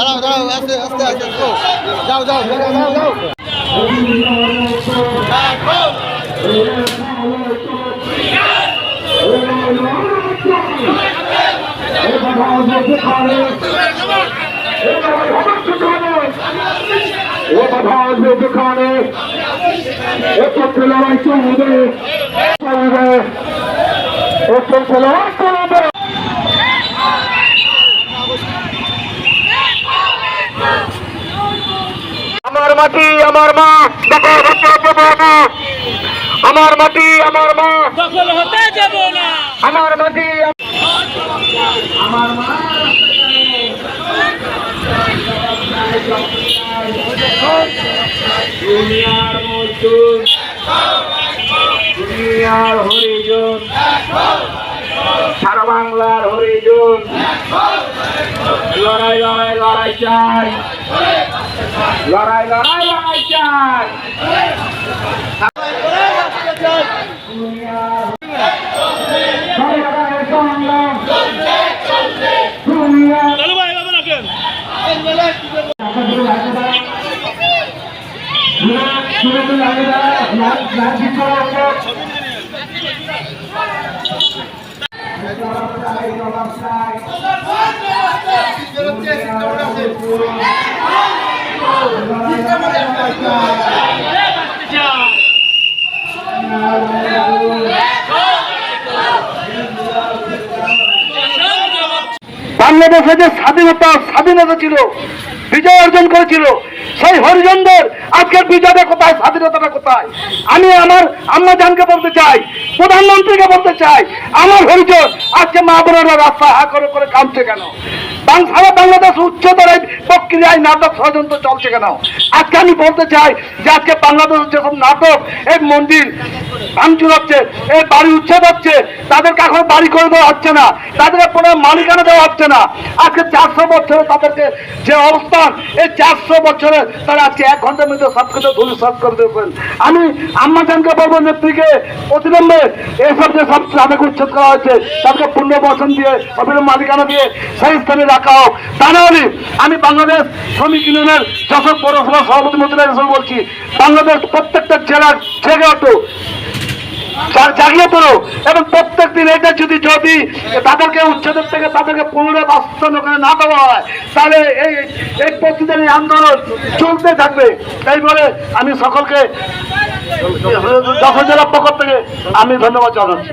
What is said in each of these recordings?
দাঁড়াও আস্তে আস্তে আস্তে যাও যাও যাও যাও আমার মাটি আমার মা দখল হতে দেব না, আমার মাটি আমার মা দখল হতে দেব না, আমার মাটি আমার মা দুনিয়ার মজদুর দুনিয়ার হরিজন সারা বাংলার হরিজন লড়াই লড়াই লড়াই চাই, লড়াই লড়াই লড়াই চাই। বাংলাদেশে যে স্বাধীনতা ছিল, বিজয় অর্জন করেছিল, সেই হরিজনদের আজকের বিজয়টা কোথায়, স্বাধীনতাটা কোথায়? আমি আমার আম্মা জানকে বলতে চাই, প্রধানমন্ত্রীকে বলতে চাই, আমার হরিজন আজকে মা বোনেরা রাস্তা হা করে করে কাঁদছে কেন? সারা বাংলাদেশ উচ্চতর এই প্রক্রিয়ায় নাটক ষড়যন্ত্র চলছে কেন? আজকে আমি বলতে চাই যে আজকে বাংলাদেশ যেসব নাটক, এই মন্দির ভাঙচুর হচ্ছে, এই বাড়ি উচ্ছেদ হচ্ছে, তাদেরকে এখন বাড়ি করে দেওয়া হচ্ছে না, তাদেরকে পুরো মালিকানা দেওয়া হচ্ছে না। আজকে 400 বছরে তাদেরকে যে অবস্থান, এই 400 বছরে তারা আজকে 1 ঘন্টার মধ্যে সব কিছু ধুলিসাৎ করে দেবেন। আমি আম্মা জানকে বলবো, নেত্রীকে অতিলম্বে এইসব যে সব তাদেরকে উচ্ছেদ করা হয়েছে তাদেরকে পুনর্বাসন দিয়ে অবিলম্ব মালিকানা দিয়ে সেই স্থানে রাখা হোক। তা না হলে আমি বাংলাদেশ শ্রমিক ইউনিয়নের যশোর পৌরসভা সভাপতি মন্ত্রী হিসেবে বলছি, বাংলাদেশ প্রত্যেকটা জেলার জেগে ওঠো, জাগিয়ে পড়ো, এবং প্রত্যেক দিন এটা যদি তাদেরকে উচ্ছেদের থেকে তাদেরকে পুনর্বাসন ওখানে না দেওয়া হয়, তাহলে এই প্রতিদিন এই আন্দোলন চলতে থাকবে। তাই বলে আমি সকলকে যশোর জেলার পক্ষ থেকে আমি ধন্যবাদ জানাচ্ছি।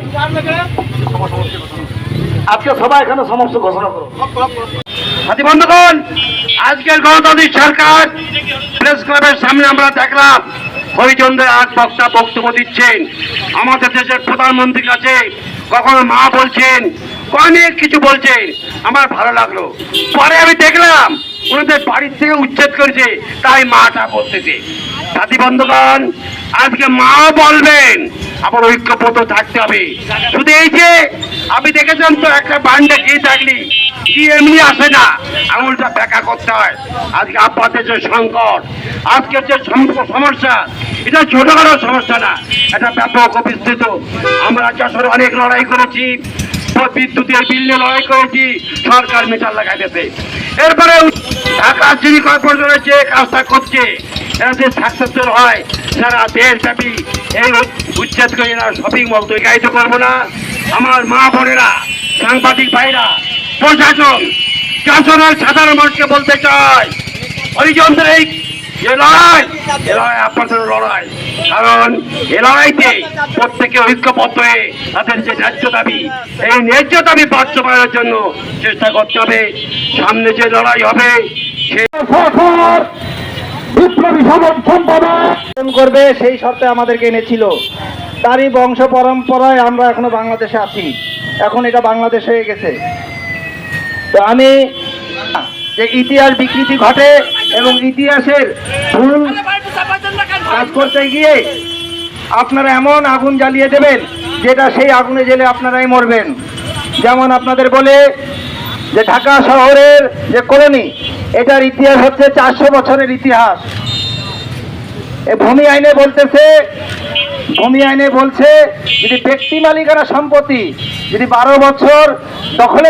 আজকে সবাই এখানে সমস্ত ঘোষণা করো। সাথী বন্ধুগণ, আজকের গণতান্ত্রিক সরকার প্রেস ক্লাবের সামনে আমরা দেখলাম হরিজনদের আজ বক্তা বক্তব্য দিচ্ছেন, আমাদের দেশের প্রধানমন্ত্রীর কাছে কখনো মা বলছেন, অনেক কিছু বলছেন, আমার ভালো লাগলো। পরে আমি দেখলাম ওনাদের বাড়ির থেকে উচ্ছেদ করেছে, তাই মাটা বলতেছে। সাথী বন্ধুগণ, আজকে মা বলবেন, আবার ঐক্যবদ্ধ থাকতে হবে। শুধু এই যে আপনি দেখেছেন তো, একটা বান্ডে গিয়ে থাকলি কি এমনি আসে না, আঙুলটা ব্যাখ্যা করতে হয়। আজকে আপনাদের যে সংকট, আজকের যে সমস্যা, এটা ছোটখাটো সমস্যা না, এটা ব্যাপক বিস্তৃত। আমরা যশোরে অনেক লড়াই করেছি, বিদ্যুতের বিল নিয়ে লড়াই করেছি, সরকার মিটার লাগাইতেছে। এরপরে ঢাকা সিটি কর্পোরেশন যে কাজটা করছে, এরা যে সাকসেসফুল হয়, সারা দেশব্যাপী এই উচ্ছেদ করে এরা শপিং মল তৈরি করবো না। আমার মা বোনেরা, সাংবাদিক ভাইরা, প্রশাসন, যশোরের সাধারণ মানুষকে বলতে চাই, হরিজনদের এই লড়াই আপনাদের লড়াই, কারণ এ লড়াইতে প্রত্যেকে ঐক্যবদ্ধ হয়ে তাদের যে ন্যায্য দাবি, এই ন্যায্য দাবি বাস্তবায়নের জন্য চেষ্টা করতে হবে। সামনে যে লড়াই হবে সে বিপ্লবী সমর্থন করবে, সেই শর্তে আমাদেরকে এনেছিল। তারই বংশ পরম্পরায় আমরা এখনো বাংলাদেশে আছি, এখন এটা বাংলাদেশ হয়ে গেছে। তো আমি যে ইতিহাস বিকৃতি ঘটে এবং ইতিহাসের ভুল কাজ করতে গিয়ে আপনারা এমন আগুন জ্বালিয়ে দেবেন যেটা সেই আগুনে জ্বেলে আপনারাই মরবেন। যেমন আপনাদের বলে যে ঢাকা শহরের যে কলোনি, এটার ইতিহাস হচ্ছে 400 বছরের ইতিহাস। ভূমি আইনে বলছে যদি ব্যক্তি মালিকানা সম্পত্তি যদি 12 বছর দখলে